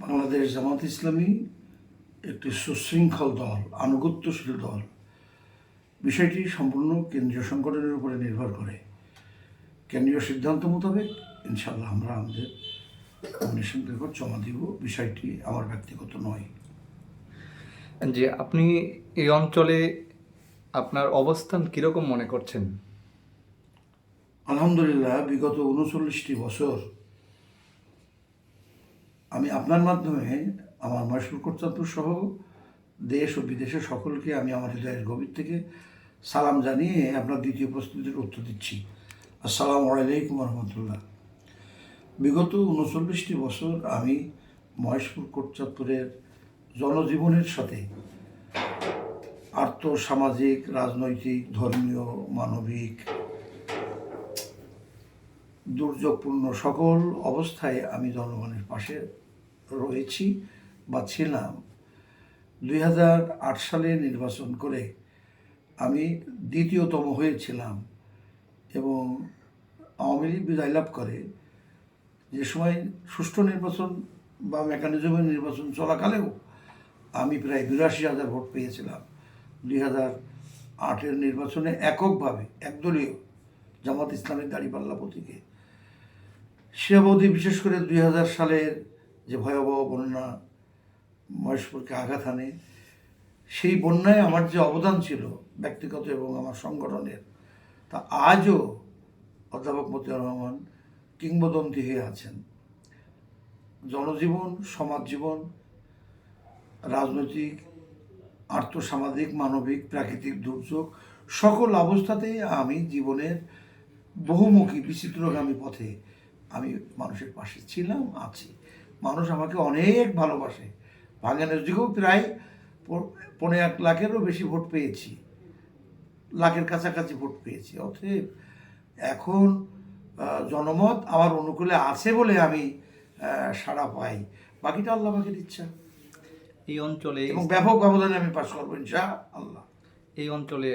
বাংলাদেশ জামাত ইসলামী একটি সুশৃঙ্খল দল, আনুগত্যশীল দল। বিষয়টি সম্পূর্ণ কেন্দ্রীয় সংগঠনের উপরে নির্ভর করে। কেন্দ্রীয় সিদ্ধান্ত মোতাবেক ইনশাল্লাহ আমরা আমাদের নমিনেশন পেপার জমা দিব। বিষয়টি আমার ব্যক্তিগত নয়। যে আপনি এই অঞ্চলে আপনার অবস্থান কীরকম মনে করছেন? আলহামদুলিল্লাহ, বিগত 39টি বছর আমি আপনার মাধ্যমে আমার মহেশপুর কোটচাঁদপুর সহ দেশ ও বিদেশের সকলকে আমি আমার হৃদয়ের গভীর থেকে সালাম জানিয়ে আপনার দ্বিতীয় প্রশ্নটির উত্তর দিচ্ছি। আসসালামু আলাইকুম রহমতুল্লাহ। বিগত 39টি বছর আমি মহেশপুর কোটচাঁদপুরের জনজীবনের সাথে আর্থসামাজিক, রাজনৈতিক, ধর্মীয়, মানবিক, দুর্যোগপূর্ণ সকল অবস্থায় আমি জনগণের পাশে রয়েছি বা ছিলাম। 2008 সালে নির্বাচন করে আমি দ্বিতীয়তম হয়েছিলাম এবং আওয়ামী লীগ বিদায় লাভ করে। যে সময় সুষ্ঠু নির্বাচন বা মেকানিজমের নির্বাচন চলাকালেও আমি প্রায় 82,000 ভোট পেয়েছিলাম। 2008-এর নির্বাচনে এককভাবে, একদলীয় জামাত ইসলামের দাঁড়িপাল্লা প্রতীকে। সে অবধি বিশেষ করে 2000 সালের যে ভয়াবহ বন্যা মহেশপুরকে আঘাত হানে, সেই বন্যায় আমার যে অবদান ছিল ব্যক্তিগত এবং আমার সংগঠনের, তা আজও অধ্যাপক মতিউর রহমান কিংবদন্তি হয়ে আছেন। জনজীবন, সমাজ জীবন, রাজনৈতিক, আর্থসামাজিক, মানবিক, প্রাকৃতিক দুর্যোগ সকল অবস্থাতেই আমি জীবনের বহুমুখী বিচিত্রগামী পথে আমি মানুষের পাশে ছিলাম, আছি। মানুষ আমাকে অনেক ভালোবাসে। ভাঙানের দিকেও প্রায় 1.5 লাখেরও বেশি ভোট পেয়েছি, লাখের কাছাকাছি ভোট পেয়েছি। অতএব এখন জনমত আমার অনুকূলে আছে বলে আমি সাড়া পাই। বাকিটা আল্লাহ পাকের ইচ্ছা। এই অঞ্চলে এবং ব্যাপক ব্যবধানে আমি পাশ করবো ইনশাআল্লাহ। এই অঞ্চলে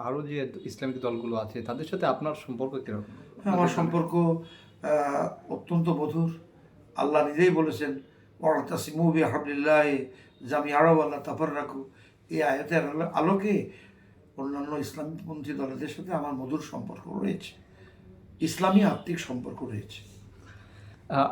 আরও যে ইসলামিক দলগুলো আছে তাদের সাথে আপনার সম্পর্ক কীরকম? আমার সম্পর্ক অত্যন্ত মধুর। আল্লাহ নিজেই বলেছেন, ওয়াতাসিমু বিহাবলিল্লাহি জামিআন ওয়ালা তাফাররাকু। এই আয়াতের আলোকে অন্যান্য ইসলামপন্থী দলেদের সাথে আমার মধুর সম্পর্ক রয়েছে, ইসলামী আত্মিক সম্পর্ক রয়েছে।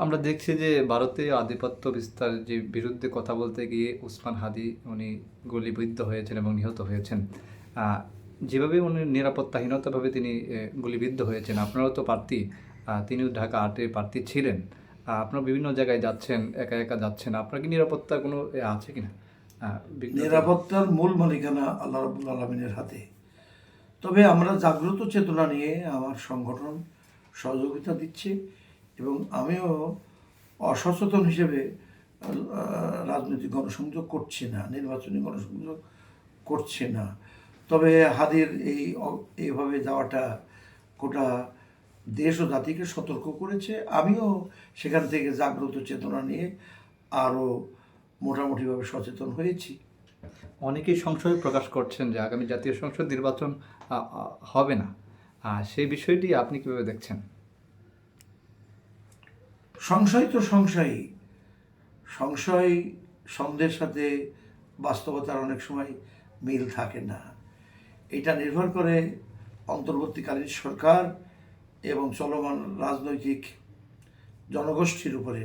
আমরা দেখছি যে ভারতে আধিপত্য বিস্তার যে বিরুদ্ধে কথা বলতে গিয়ে উসমান হাদি উনি গুলিবিদ্ধ হয়েছেন এবং নিহত হয়েছেন। যেভাবে উনি নিরাপত্তাহীনতাভাবে তিনি গুলিবিদ্ধ হয়েছেন, আপনারাও তো প্রার্থী, তিনিও ঢাকা 8-এ প্রার্থী ছিলেন। আপনারা বিভিন্ন জায়গায় যাচ্ছেন, একা একা যাচ্ছেন, আপনার কি নিরাপত্তার কোনো আছে কিনা? নিরাপত্তার মূল মালিকানা আল্লাহ রাব্বুল আলামিনের হাতে। তবে আমরা জাগ্রত চেতনা নিয়ে আমার সংগঠন সহযোগিতা দিচ্ছে এবং আমিও অসচেতন হিসেবে রাজনৈতিক গণসংযোগ করছি না, নির্বাচনী গণসংযোগ করছে না। তবে হাদির এইভাবে যাওয়াটা গোটা দেশ ও জাতিকে সতর্ক করেছে। আমিও সেখান থেকে জাগ্রত চেতনা নিয়ে আরও মোটামুটিভাবে সচেতন হয়েছি। অনেকেই সংশয় প্রকাশ করছেন যে আগামী জাতীয় সংসদ নির্বাচন হবে না। সেই বিষয়টি আপনি কীভাবে দেখছেন? সংশয় তো সংশয়ই। সংশয়, সন্দেহের সাথে বাস্তবতার অনেক সময় মিল থাকে না। এটা নির্ভর করে অন্তর্বর্তীকালীন সরকার এবং চলমান রাজনৈতিক জনগোষ্ঠীর উপরে,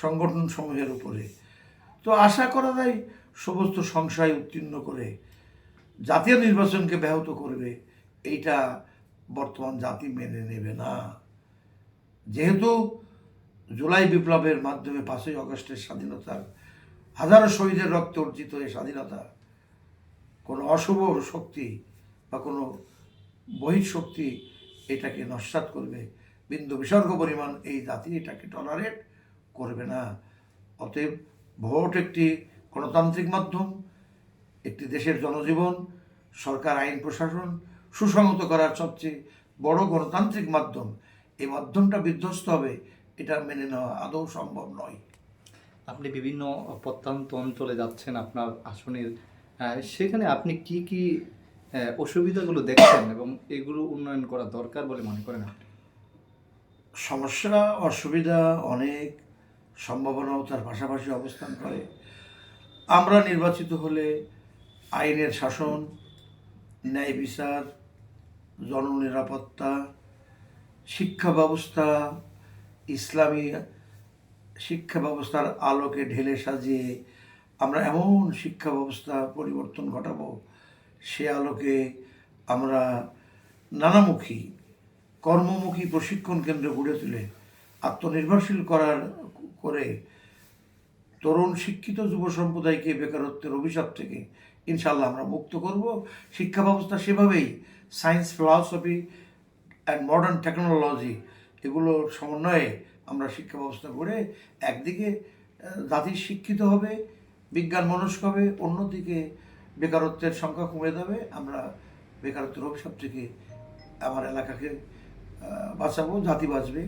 সংগঠন সমূহের উপরে। তো আশা করা যায় সমস্ত সংশয় উত্তীর্ণ করে জাতীয় নির্বাচনকে ব্যাহত করবে, এইটা বর্তমান জাতি মেনে নেবে না। যেহেতু জুলাই বিপ্লবের মাধ্যমে 5ই আগস্টের স্বাধীনতার হাজারো শহীদের রক্তে অর্জিত এই স্বাধীনতা কোনো অশুভ শক্তি বা কোনো বহিঃশক্তি এটাকে নস্যাৎ করবে, বিন্দু বিসর্গ পরিমাণ এই জাতি এটাকে টলারেট করবে না। অতএব ভোট একটি গণতান্ত্রিক মাধ্যম, একটি দেশের জনজীবন, সরকার, আইন প্রশাসন সুসংহত করার সবচেয়ে বড় গণতান্ত্রিক মাধ্যম। এই মাধ্যমটা বিধ্বস্ত হবে, এটা মেনে নেওয়া আদৌ সম্ভব নয়। আপনি বিভিন্ন প্রত্যন্ত অঞ্চলে যাচ্ছেন আপনার আসনের, সেখানে আপনি কি কি অসুবিধাগুলো দেখছেন এবং এগুলো উন্নয়ন করা দরকার বলে মনে করেন আপনি? সমস্যা, অসুবিধা অনেক, সম্ভাবনাও তার পাশাপাশি অবস্থান করে। আমরা নির্বাচিত হলে আইনের শাসন, ন্যায় বিচার, জননিরাপত্তা, শিক্ষা ব্যবস্থা, ইসলামী শিক্ষা ব্যবস্থার আলোকে ঢেলে সাজিয়ে আমরা এমন শিক্ষা ব্যবস্থা পরিবর্তন ঘটাবো, সে আলোকে আমরা নানামুখী কর্মমুখী প্রশিক্ষণ কেন্দ্র গড়ে তুলে আত্মনির্ভরশীল করে তরুণ শিক্ষিত যুব সম্প্রদায়কে বেকারত্বের অভিশাপ থেকে ইনশাল্লাহ আমরা মুক্ত করব। শিক্ষা ব্যবস্থা সেভাবেই science, philosophy and modern technology এগুলোর সমন্বয়ে আমরা শিক্ষা ব্যবস্থা গড়ে একদিকে জাতি শিক্ষিত হবে, বিজ্ঞান মনস্ক হবে, অন্যদিকে বেকারত্বের সংখ্যা কমে যাবে। আমরা বেকারত্বের অভিশাপ থেকে আমার এলাকাকে বাঁচাবো, জাতি বাঁচবে।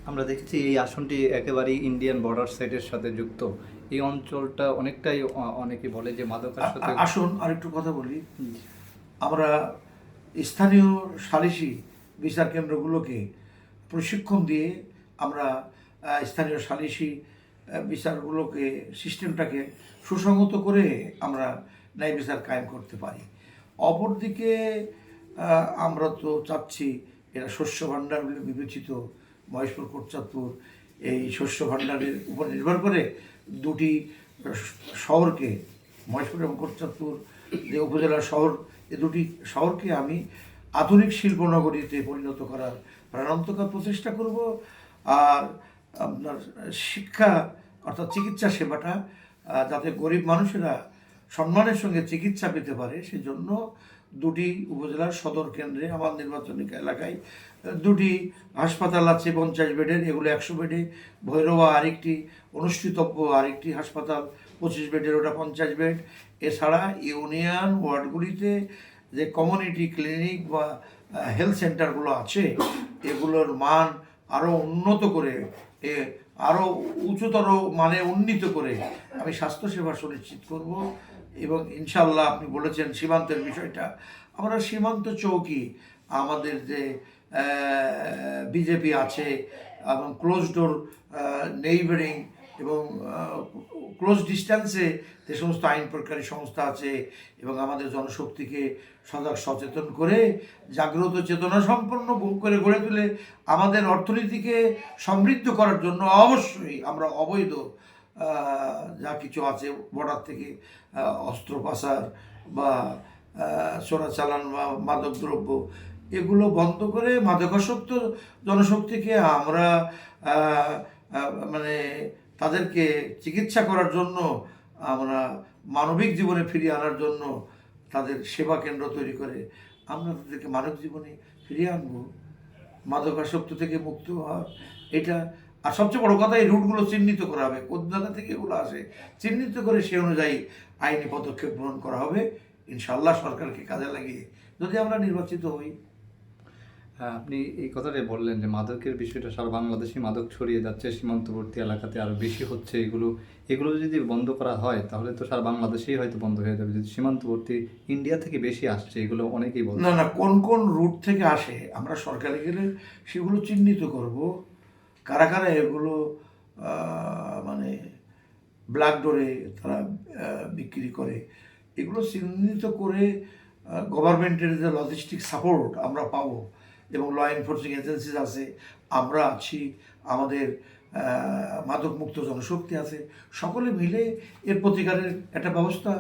আমরা দেখেছি এই আসনটি একেবারেই ইন্ডিয়ান বর্ডার সাইডের সাথে যুক্ত। এই অঞ্চলটা অনেকটাই অনেকে বলে যে মাদকের সাথে। আসুন আরেকটু কথা বলি। আমরা স্থানীয় সালিসি বিচার কেন্দ্রগুলোকে প্রশিক্ষণ দিয়ে আমরা স্থানীয় সালিসি বিচারগুলোকে সিস্টেমটাকে সুসংহত করে আমরা ন্যায় বিচার কায়েম করতে পারি। অপরদিকে আমরা তো চাচ্ছি, এরা শস্য ভাণ্ডার বলে বিবেচিত মহেশপুর, কোটচাঁদপুর, এই শস্য ভাণ্ডারের উপর নির্ভর করে দুটি শহরকে, মহেশপুর এবং কোটচাঁদপুর যে উপজেলার শহর, এই দুটি শহরকে আমি আধুনিক শিল্পনগরীতে পরিণত করার প্রাণান্তকর প্রচেষ্টা করব। আর আপনার শিক্ষা অর্থাৎ চিকিৎসা সেবাটা যাতে গরিব মানুষেরা সম্মানের সঙ্গে চিকিৎসা পেতে পারে, সেজন্য দুটি উপজেলার সদর কেন্দ্রে আমার নির্বাচনী এলাকায় দুটি হাসপাতাল আছে 50 বেডের, এগুলো 100 বেডে। ভৈরবা আরেকটি অনুষ্ঠিতব্য আরেকটি হাসপাতাল 25 বেডের, ওটা 50 বেড। এছাড়া ইউনিয়ন ওয়ার্ডগুলিতে যে কমিউনিটি ক্লিনিক বা হেলথ সেন্টারগুলো আছে, এগুলোর মান আরও উন্নত করে, আরও উচ্চতর মানে উন্নীত করে আমি স্বাস্থ্যসেবা সুনিশ্চিত করব। এবং ইনশাল্লাহ আপনি বলেছেন সীমান্তের বিষয়টা, আমরা সীমান্ত চৌকি, আমাদের যে বিজেপি আছে এবং ক্লোজ ডোর নেইবারিং এবং ক্লোজ ডিস্ট্যান্সে যে সমস্ত আইন প্রকারী সংস্থা আছে এবং আমাদের জনশক্তিকে সজাগ সচেতন করে জাগ্রত চেতনা সম্পন্ন করে গড়ে তুলে আমাদের অর্থনীতিকে সমৃদ্ধ করার জন্য অবশ্যই আমরা অবৈধ যা কিছু আছে বর্ডার থেকে অস্ত্র পাচার বা চোরাচালান বা মাদকদ্রব্য, এগুলো বন্ধ করে মাদকাসক্ত জনশক্তিকে আমরা মানে তাদেরকে চিকিৎসা করার জন্য, আমরা মানবিক জীবনে ফিরিয়ে আনার জন্য তাদের সেবা কেন্দ্র তৈরি করে আমরা তাদেরকে মানব জীবনে ফিরিয়ে আনবো, মাদকাসক্ত থেকে মুক্ত হওয়া। এটা আর সবচেয়ে বড় কথা, এই রুটগুলো চিহ্নিত করা হবে, কোন জায়গা থেকে এগুলো আসে চিহ্নিত করে সে অনুযায়ী আইনি পদক্ষেপ গ্রহণ করা হবে ইনশাল্লাহ সরকারকে কাজে লাগিয়ে, যদি আমরা নির্বাচিত হই। হ্যাঁ, আপনি এই কথাটাই বললেন যে মাদকের বিষয়টা সারা বাংলাদেশে মাদক ছড়িয়ে যাচ্ছে, সীমান্তবর্তী এলাকাতে আরও বেশি হচ্ছে। এগুলো যদি বন্ধ করা হয় তাহলে তো সারা বাংলাদেশেই হয়তো বন্ধ হয়ে যাবে। যদি সীমান্তবর্তী ইন্ডিয়া থেকে বেশি আসছে, এগুলো অনেকেই বলছে। না না, কোন কোন রুট থেকে আসে আমরা সরকারে গেলে সেগুলো চিহ্নিত করব, কারা কারা এগুলো মানে ব্ল্যাক ডোরে তারা বিক্রি করে, এগুলো চিহ্নিত করে গভর্নমেন্টের যে লজিস্টিক সাপোর্ট আমরা পাবো এবং ল এনফোর্সিং এজেন্সিস আছে, আমরা আছি, আমাদের মাদকমুক্ত জনশক্তি আছে, সকলে মিলে এর প্রতিকারের একটা ব্যবস্থা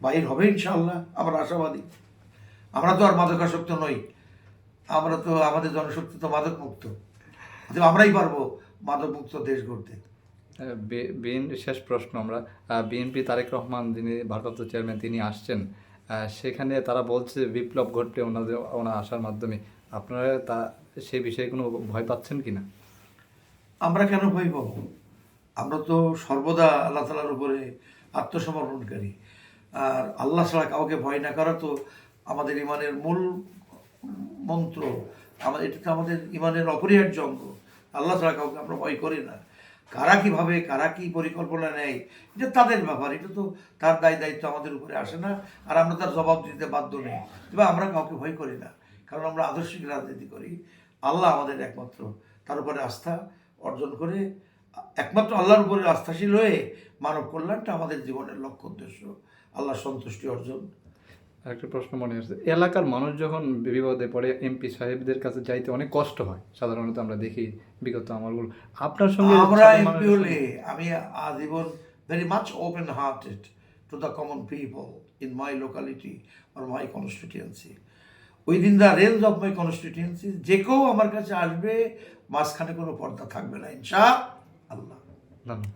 বাইর হবে ইনশাআল্লাহ। আমরা আশাবাদী। আমরা তো আর মাদকাসক্ত নই, আমরা তো, আমাদের জনশক্তি তো মাদকমুক্ত, আমরাই পারবো মাদকমুক্ত দেশ গড়তে। শেষ প্রশ্ন, আমরা বিএনপি তারেক রহমান যিনি ভারপ্রাপ্ত চেয়ারম্যান তিনি আসছেন, সেখানে তারা বলছে বিপ্লব ঘটবে ওনার আসার মাধ্যমে। আপনারা সেই বিষয়ে কোনো ভয় পাচ্ছেন কি না? আমরা কেন ভয় পাবো? আমরা তো সর্বদা আল্লাহ তাআলার উপরে আত্মসমর্পণকারী। আর আল্লাহ ছাড়া কাউকে ভয় না করা তো আমাদের ইমানের মূল মন্ত্র। এটা তো আমাদের ইমানের অপরিহার্য অঙ্গ। আল্লাহ ছাড়া কাউকে আমরা ভয় করি না। কারা কীভাবে, কারা কী পরিকল্পনা নেয়, এটা তাদের ব্যাপার, এটা তো তার দায়িত্ব আমাদের উপরে আসে না, আর আমরা তার জবাব দিতে বাধ্য নেই। তবে আমরা কাউকে ভয় করি না, কারণ আমরা আদর্শিক রাজনীতি করি। আল্লাহ আমাদের একমাত্র, তার উপরে আস্থা অর্জন করে একমাত্র আল্লাহর উপরে আস্থাশীল হয়ে মানব কল্যাণটা আমাদের জীবনের লক্ষ্য উদ্দেশ্য, আল্লাহর সন্তুষ্টি অর্জন। একটা প্রশ্ন মনে আসছে, এলাকার মানুষ যখন বিপদে পড়ে এমপি সাহেবদের কাছে যাইতে অনেক কষ্ট হয়, সাধারণত আমরা দেখি বিগত আমলগুলো। আপনার সঙ্গে আমরা সাধারণ এমপি মানুষের হলে সঙ্গে- আমি আজীবন very much open hearted to the common people in my locality or my constituency, within the range of my constituency. যে কেউ আমার কাছে আসবে, মাঝখানে কোনো পর্দা থাকবে না, ইনশা আল্লাহ। ধন্যবাদ।